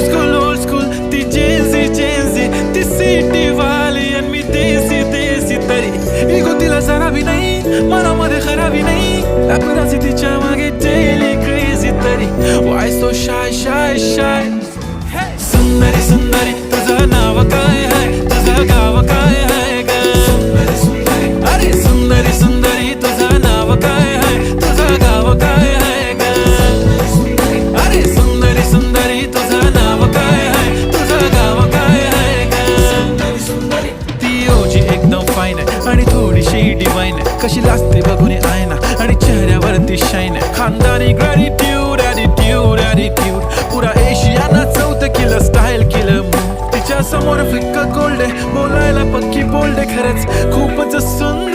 old school ती चेंजी ती city वाली आणि मी देसी तरी इगो तिला जरा भी नाही मनामध्ये खराबी नाही पापराची तिच्या मागे डेली क्रेझी तरी why so shy सुंदरी तुझं नाव काय आहे तुझं गाव काय आहे ग अरे सुंदरी तुझं नाव काय आहे तुझं गाव काय आहे ग अरे सुंदरी तुझं नाव काय आहे तुझं गाव काय आहे ग ती ओजी एकदम फाईन आहे आणि थोडीशी डिवाइन आहे कशी लाजते बघून आयना आणि चेहऱ्यावरती शाईन आहे खानदानी ग्रॅटिट्यूड ॲटिट्यूड पुरा एशियाना चौथं किलं स्टाईल केलं तिच्या समोर फिक्क गोल्ड आहे बोलायला पक्की बोल्ड आहे खरंच खूपच सुंदर